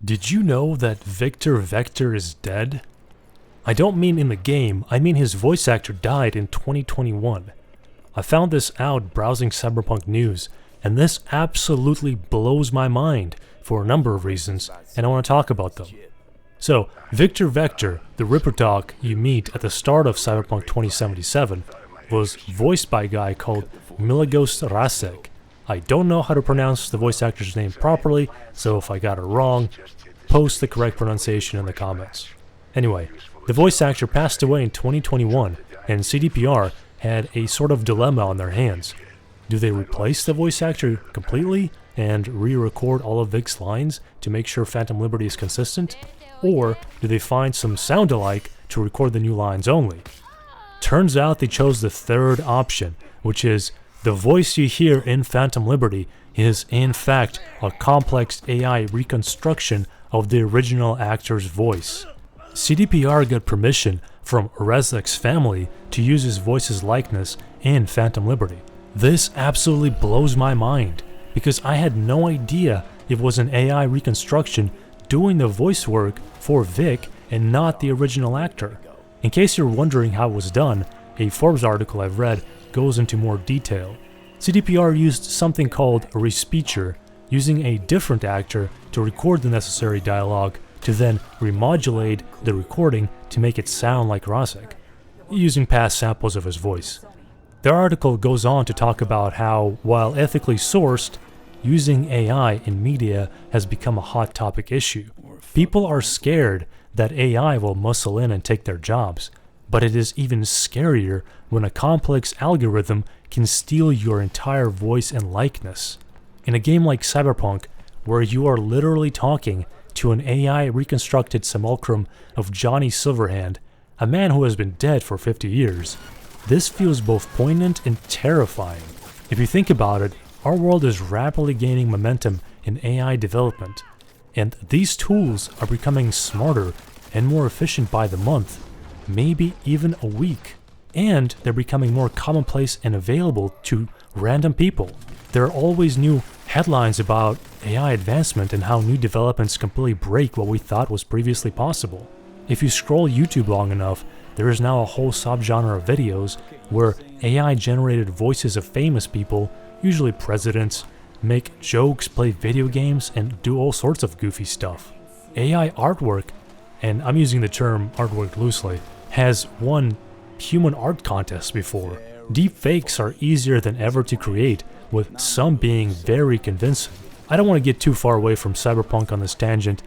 Did you know that Viktor Vektor is dead? I don't mean in the game, I mean his voice actor died in 2021. I found this out browsing Cyberpunk news, and this absolutely blows my mind for a number of reasons, and I want to talk about them. So, Viktor Vektor, the Ripper Dog you meet at the start of Cyberpunk 2077, was voiced by a guy called Miłogost Reczek. I don't know how to pronounce the voice actor's name properly, so if I got it wrong, post the correct pronunciation in the comments. Anyway, the voice actor passed away in 2021, and CDPR had a sort of dilemma on their hands. Do they replace the voice actor completely and re-record all of Vic's lines to make sure Phantom Liberty is consistent? Or do they find some sound-alike to record the new lines only? Turns out they chose the third option, which is the voice you hear in Phantom Liberty is in fact a complex AI reconstruction of the original actor's voice. CDPR got permission from Reczek's family to use his voice's likeness in Phantom Liberty. This absolutely blows my mind, because I had no idea it was an AI reconstruction doing the voice work for Vic and not the original actor. In case you're wondering how it was done, a Forbes article I've read goes into more detail. CDPR used something called a respeecher, using a different actor to record the necessary dialogue to then remodulate the recording to make it sound like Reczek, using past samples of his voice. The article goes on to talk about how, while ethically sourced, using AI in media has become a hot topic issue. People are scared that AI will muscle in and take their jobs, but it is even scarier when a complex algorithm can steal your entire voice and likeness. In a game like Cyberpunk, where you are literally talking to an AI reconstructed simulacrum of Johnny Silverhand, a man who has been dead for 50 years, this feels both poignant and terrifying. If you think about it, our world is rapidly gaining momentum in AI development, and these tools are becoming smarter and more efficient by the month, maybe even a week, and they're becoming more commonplace and available to random people. There are always new headlines about AI advancement and how new developments completely break what we thought was previously possible. If you scroll YouTube long enough, there is now a whole subgenre of videos where AI-generated voices of famous people, usually presidents, make jokes, play video games, and do all sorts of goofy stuff. AI artwork, and I'm using the term artwork loosely, has won human art contests before. Deepfakes are easier than ever to create, with some being very convincing. I don't want to get too far away from Cyberpunk on this tangent,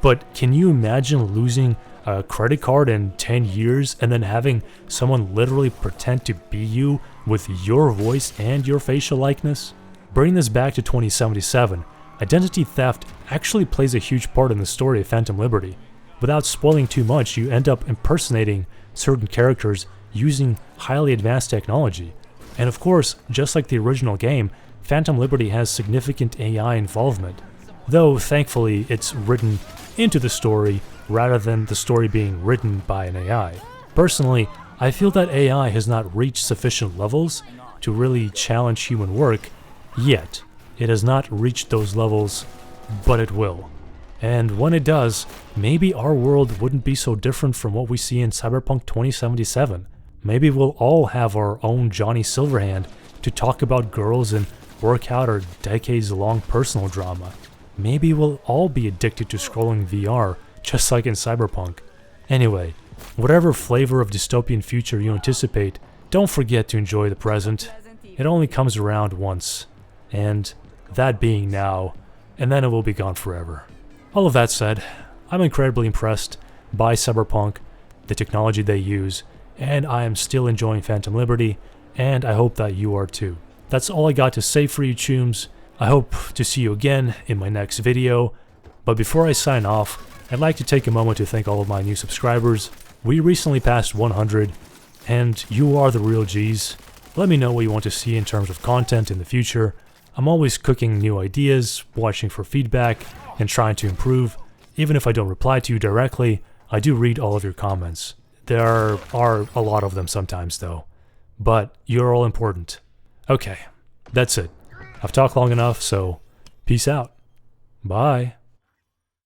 but can you imagine losing a credit card in 10 years and then having someone literally pretend to be you with your voice and your facial likeness? Bringing this back to 2077, identity theft actually plays a huge part in the story of Phantom Liberty. Without spoiling too much, you end up impersonating certain characters using highly advanced technology. And of course, just like the original game, Phantom Liberty has significant AI involvement, though thankfully it's written into the story rather than the story being written by an AI. Personally, I feel that AI has not reached sufficient levels to really challenge human work yet. It has not reached those levels, but it will. And when it does, maybe our world wouldn't be so different from what we see in Cyberpunk 2077. Maybe we'll all have our own Johnny Silverhand to talk about girls and work out our decades-long personal drama. Maybe we'll all be addicted to scrolling VR, just like in Cyberpunk. Anyway, whatever flavor of dystopian future you anticipate, don't forget to enjoy the present. It only comes around once, and that being now, and then it will be gone forever. All of that said, I'm incredibly impressed by Cyberpunk, the technology they use, and I am still enjoying Phantom Liberty, and I hope that you are too. That's all I got to say for you, chooms. I hope to see you again in my next video, but before I sign off, I'd like to take a moment to thank all of my new subscribers. We recently passed 100, and you are the real G's. Let me know what you want to see in terms of content in the future. I'm always cooking new ideas, watching for feedback, and trying to improve. Even if I don't reply to you directly, I do read all of your comments. There are a lot of them sometimes though, but you're all important. Okay, that's it. I've talked long enough, so peace out. Bye.